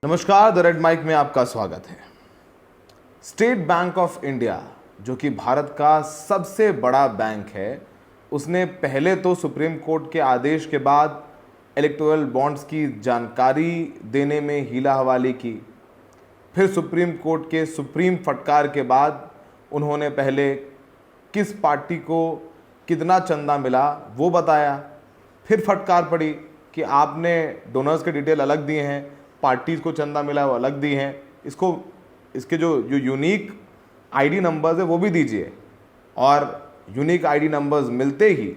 नमस्कार, the red mic में आपका स्वागत है। स्टेट बैंक ऑफ इंडिया, जो कि भारत का सबसे बड़ा बैंक है, उसने पहले तो सुप्रीम कोर्ट के आदेश के बाद इलेक्टोरल बॉन्ड्स की जानकारी देने में हीला हवाली की। फिर सुप्रीम कोर्ट के सुप्रीम फटकार के बाद उन्होंने पहले किस पार्टी को कितना चंदा मिला वो बताया। फिर फटकार पड़ी कि आपने डोनर्स के डिटेल अलग दिए हैं, पार्टीज को चंदा मिला वो अलग दिए हैं, इसके जो यूनिक आईडी नंबर्स है वो भी दीजिए। और यूनिक आईडी नंबर्स मिलते ही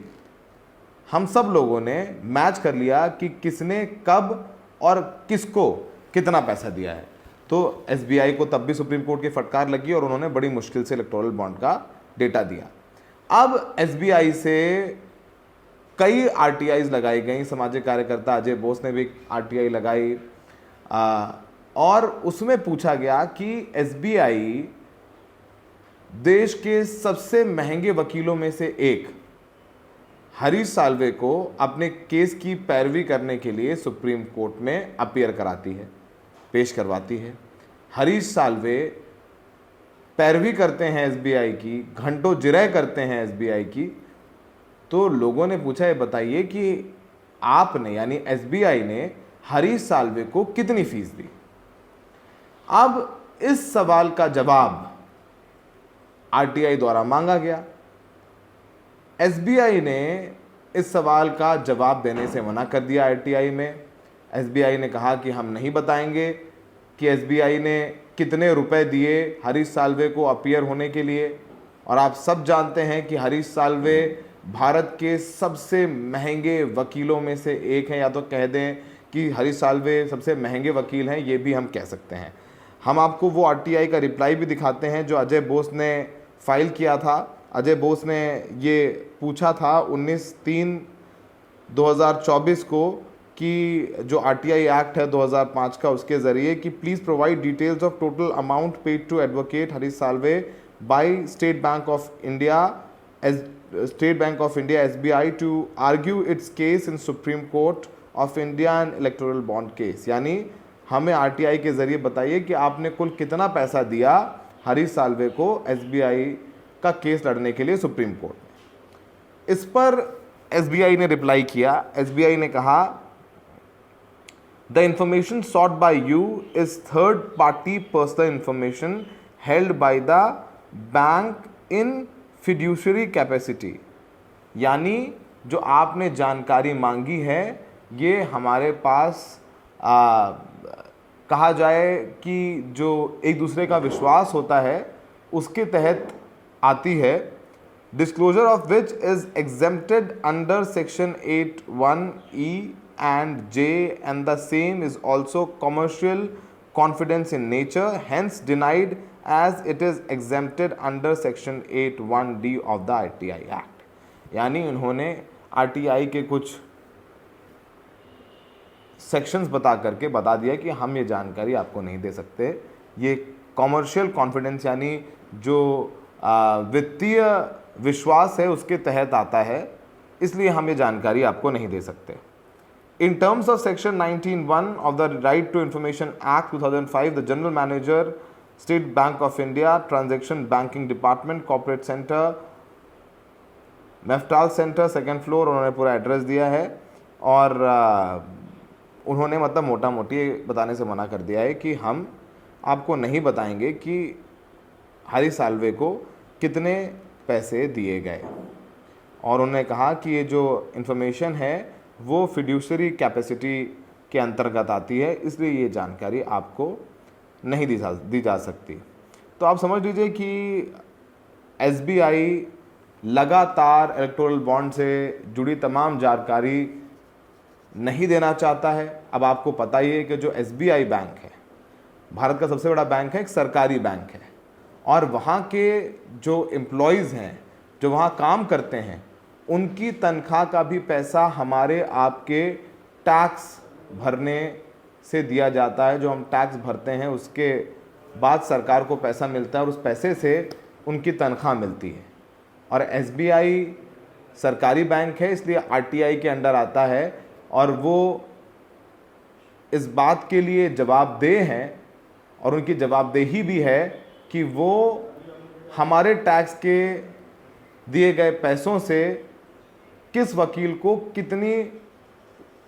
हम सब लोगों ने मैच कर लिया कि किसने कब और किसको कितना पैसा दिया है। तो एसबीआई को तब भी सुप्रीम कोर्ट की फटकार लगी और उन्होंने बड़ी मुश्किल से इलेक्टोरल बॉन्ड का डेटा दिया। अब एसबीआई से कई आरटीआईज लगाई गई। सामाजिक कार्यकर्ता अजय बोस ने भी आरटीआई लगाई और उसमें पूछा गया कि एसबीआई देश के सबसे महंगे वकीलों में से एक हरीश साल्वे को अपने केस की पैरवी करने के लिए सुप्रीम कोर्ट में अपीयर कराती है, पेश करवाती है। हरीश साल्वे पैरवी करते हैं एसबीआई की, घंटों जिरह करते हैं एसबीआई की। तो लोगों ने पूछा, ये बताइए कि आपने यानी एसबीआई ने हरीश साल्वे को कितनी फीस दी। अब इस सवाल का जवाब आरटीआई द्वारा मांगा गया। एसबीआई ने इस सवाल का जवाब देने से मना कर दिया। आरटीआई में एसबीआई ने कहा कि हम नहीं बताएंगे कि एसबीआई ने कितने रुपए दिए हरीश साल्वे को अपीयर होने के लिए। और आप सब जानते हैं कि हरीश साल्वे भारत के सबसे महंगे वकीलों में से एक हैं, या तो कह दें कि हरीश साल्वे सबसे महंगे वकील हैं, ये भी हम कह सकते हैं। हम आपको वो आरटीआई का रिप्लाई भी दिखाते हैं जो अजय बोस ने फाइल किया था। अजय बोस ने ये पूछा था 19/3/2024 को कि जो आरटीआई एक्ट है 2005 का, उसके ज़रिए कि please provide details of total amount paid to advocate Harish Salve by State Bank of India SBI to argue its case in Supreme Court of India and electoral bond case. यानी हमें आरटीआई के ज़रिए बताइए कि आपने कुल कितना पैसा दिया हरीश साल्वे को एसबीआई का केस लड़ने के लिए सुप्रीम कोर्ट में। इस पर एसबीआई ने रिप्लाई किया। एसबीआई ने कहा, the information sought by you is third party personal information held by the bank in fiduciary capacity. यानी जो आपने जानकारी मांगी है ये हमारे पास कहा जाए कि जो एक दूसरे का विश्वास होता है उसके तहत आती है। Disclosure of which is exempted under section 8(1)(e) and J and the same is also commercial confidence in nature, hence denied as it is exempted under section 8(1)(d) of the RTI Act। यानी उन्होंने RTI के कुछ sections बता करके बता दिया कि हम ये जानकारी आपको नहीं दे सकते, ये कॉमर्शियल कॉन्फिडेंस यानी जो वित्तीय विश्वास है उसके तहत आता है, इसलिए हम ये जानकारी आपको नहीं दे सकते। In terms of section 19(1) of the Right to Information Act 2005, the General Manager, State Bank of India, Transaction Banking Department, Corporate Center, Meftal centre, second floor, उन्होंने पूरा एड्रेस दिया है। और उन्होंने मतलब मोटा मोटी बताने से मना कर दिया है कि हम आपको नहीं बताएंगे कि हरीश साल्वे को कितने पैसे दिए गए। और उन्होंने कहा कि ये जो इन्फॉर्मेशन है वो फिड्यूशरी कैपेसिटी के अंतर्गत आती है, इसलिए ये जानकारी आपको नहीं दी जा सकती। तो आप समझ लीजिए कि एसबीआई लगातार इलेक्टोरल बॉन्ड से जुड़ी तमाम जानकारी नहीं देना चाहता है। अब आपको पता ही है कि जो एसबीआई बैंक है भारत का सबसे बड़ा बैंक है, एक सरकारी बैंक है, और वहाँ के जो एम्प्लॉयज़ हैं जो वहाँ काम करते हैं उनकी तनख्वाह का भी पैसा हमारे आपके टैक्स भरने से दिया जाता है। जो हम टैक्स भरते हैं उसके बाद सरकार को पैसा मिलता है और उस पैसे से उनकी तनख्वाह मिलती है। और एसबीआई सरकारी बैंक है, इसलिए आरटीआई के अंडर आता है और वो इस बात के लिए जवाबदेह हैं और उनकी जवाबदेही भी है कि वो हमारे टैक्स के दिए गए पैसों से किस वकील को कितनी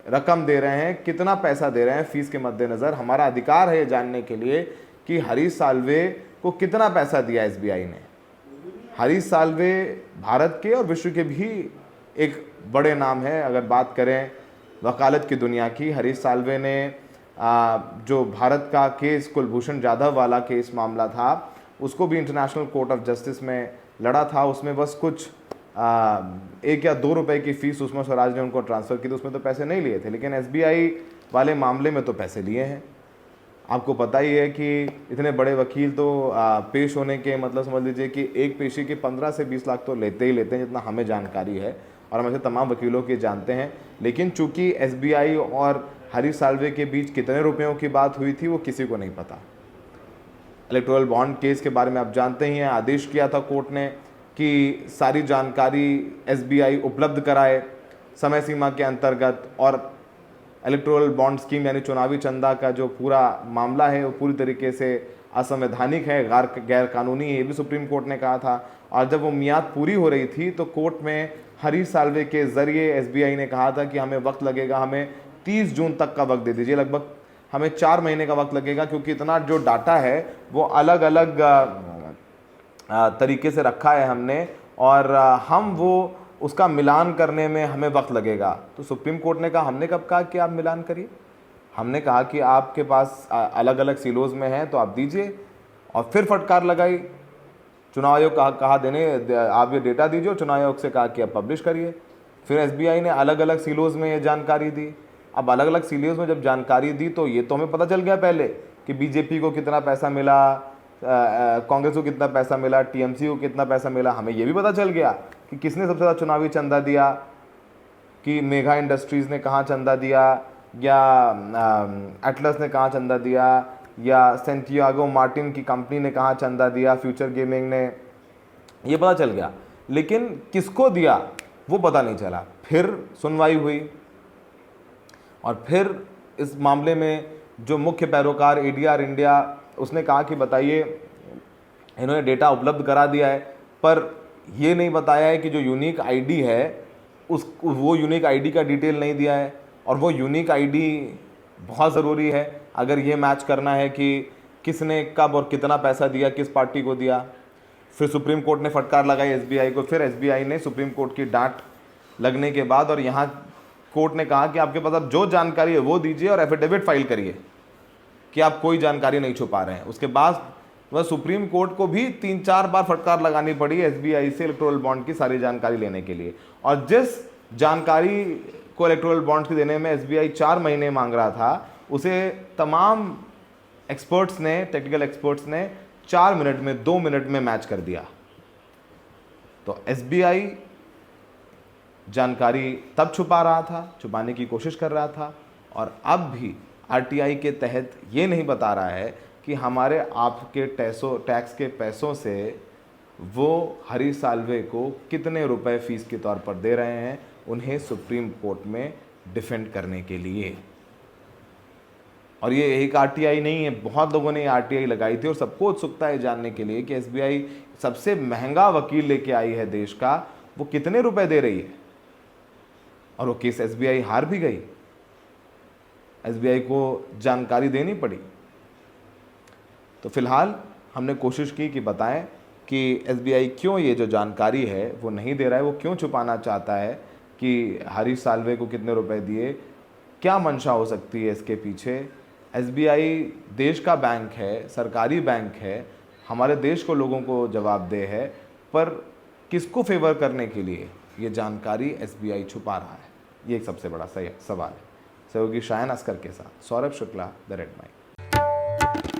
रकम दे रहे हैं, कितना पैसा दे रहे हैं फीस के मद्देनज़र। हमारा अधिकार है ये जानने के लिए कि हरीश साल्वे को कितना पैसा दिया एसबीआई ने। हरीश साल्वे भारत के और विश्व के भी एक बड़े नाम है। अगर बात करें वकालत की दुनिया की, हरीश साल्वे ने जो भारत का केस कुलभूषण जाधव वाला केस मामला था, उसको भी इंटरनेशनल कोर्ट ऑफ जस्टिस में लड़ा था। उसमें बस कुछ 1 या 2 रुपए की फीस सुषमा स्वराज ने उनको ट्रांसफ़र की थी, उसमें तो पैसे नहीं लिए थे। लेकिन एसबीआई वाले मामले में तो पैसे लिए हैं। आपको पता ही है कि इतने बड़े वकील तो पेश होने के मतलब समझ लीजिए कि एक पेशी के 15 से 20 लाख तो लेते ही लेते हैं, जितना हमें जानकारी है और हम ऐसे तमाम वकीलों के जानते हैं। लेकिन चूंकि एसबीआई और हरीश साल्वे के बीच कितने रुपयों की बात हुई थी वो किसी को नहीं पता। इलेक्टोरल बॉन्ड केस के बारे में आप जानते ही हैं, आदेश किया था कोर्ट ने कि सारी जानकारी एसबीआई उपलब्ध कराए समय सीमा के अंतर्गत, और इलेक्टोरल बॉन्ड स्कीम यानी चुनावी चंदा का जो पूरा मामला है वो पूरी तरीके से असंवैधानिक है, गैर कानूनी है, ये भी सुप्रीम कोर्ट ने कहा था। और जब वो मियाद पूरी हो रही थी तो कोर्ट में हरीश साल्वे के ज़रिए एसबीआई ने कहा था कि हमें वक्त लगेगा, हमें 30 जून तक का वक्त दे दीजिए, लगभग हमें 4 महीने का वक्त लगेगा, क्योंकि इतना जो डाटा है वो अलग अलग तरीके से रखा है हमने और हम वो उसका मिलान करने में हमें वक्त लगेगा। तो सुप्रीम कोर्ट ने कहा, हमने कब कहा कि आप मिलान करिए? हमने कहा कि आपके पास अलग अलग सिलोज में हैं तो आप दीजिए। और फिर फटकार लगाई, चुनाव आयोग कहा देने आप ये डेटा दीजिए, और चुनाव आयोग से कहा कि आप पब्लिश करिए। फिर एसबीआई ने अलग अलग सिलोज में ये जानकारी दी। अब अलग अलग सिलोज में जब जानकारी दी तो ये तो हमें पता चल गया पहले कि बीजेपी को कितना पैसा मिला, कांग्रेस को कितना पैसा मिला, टीएमसी को कितना पैसा मिला। हमें ये भी पता चल गया कि किसने सबसे ज़्यादा चुनावी चंदा दिया, कि मेगा इंडस्ट्रीज़ ने कहाँ चंदा दिया, या एटलस ने कहाँ चंदा दिया, या सेंटियागो मार्टिन की कंपनी ने कहाँ चंदा दिया, फ्यूचर गेमिंग ने, ये पता चल गया। लेकिन किसको दिया वो पता नहीं चला। फिर सुनवाई हुई और फिर इस मामले में जो मुख्य पैरोकार एडीआर इंडिया, उसने कहा कि बताइए इन्होंने डेटा उपलब्ध करा दिया है, पर ये नहीं बताया है कि जो यूनिक आईडी है वो यूनिक आईडी का डिटेल नहीं दिया है। और वो यूनिक आईडी बहुत ज़रूरी है अगर ये मैच करना है कि किसने कब और कितना पैसा दिया, किस पार्टी को दिया। फिर सुप्रीम कोर्ट ने फटकार लगाई एसबीआई को। फिर एसबीआई ने सुप्रीम कोर्ट की डांट लगने के बाद और यहाँ कोर्ट ने कहा कि आपके पास अब जो जानकारी है वो दीजिए और एफिडेविट फाइल करिए कि आप कोई जानकारी नहीं छुपा रहे हैं। उसके बाद वह सुप्रीम कोर्ट को भी 3-4 बार फटकार लगानी पड़ी एसबीआई से इलेक्टोरल बॉन्ड की सारी जानकारी लेने के लिए। और जिस जानकारी को इलेक्टोरल बॉन्ड की देने में एसबीआई 4 महीने मांग रहा था, उसे तमाम एक्सपर्ट्स ने, टेक्निकल एक्सपर्ट्स ने 4 मिनट में, 2 मिनट में मैच कर दिया। तो एसबीआई जानकारी तब छुपा रहा था, छुपाने की कोशिश कर रहा था, और अब भी आरटीआई के तहत ये नहीं बता रहा है कि हमारे आपके टैक्स के पैसों से वो हरीश साल्वे को कितने रुपए फीस के तौर पर दे रहे हैं उन्हें सुप्रीम कोर्ट में डिफेंड करने के लिए। और ये एक आरटीआई नहीं है, बहुत लोगों ने आरटीआई लगाई थी और सबको उत्सुकता है जानने के लिए कि एसबीआई सबसे महंगा वकील लेके आई है देश का, वो कितने रुपए दे रही है। और वो केस एसबीआई हार भी गई, एसबीआई को जानकारी देनी पड़ी। तो फिलहाल हमने कोशिश की कि बताएं कि एसबीआई क्यों ये जो जानकारी है वो नहीं दे रहा है, वो क्यों छुपाना चाहता है कि हरीश साल्वे को कितने रुपए दिए, क्या मंशा हो सकती है इसके पीछे। एसबीआई देश का बैंक है, सरकारी बैंक है, हमारे देश को लोगों को जवाबदेह है, पर किसको फेवर करने के लिए ये जानकारी एसबीआई छुपा रहा है, ये एक सबसे बड़ा सवाल है। सहयोगी शायन अस्कर के साथ Saurabh Shukla, the red mic.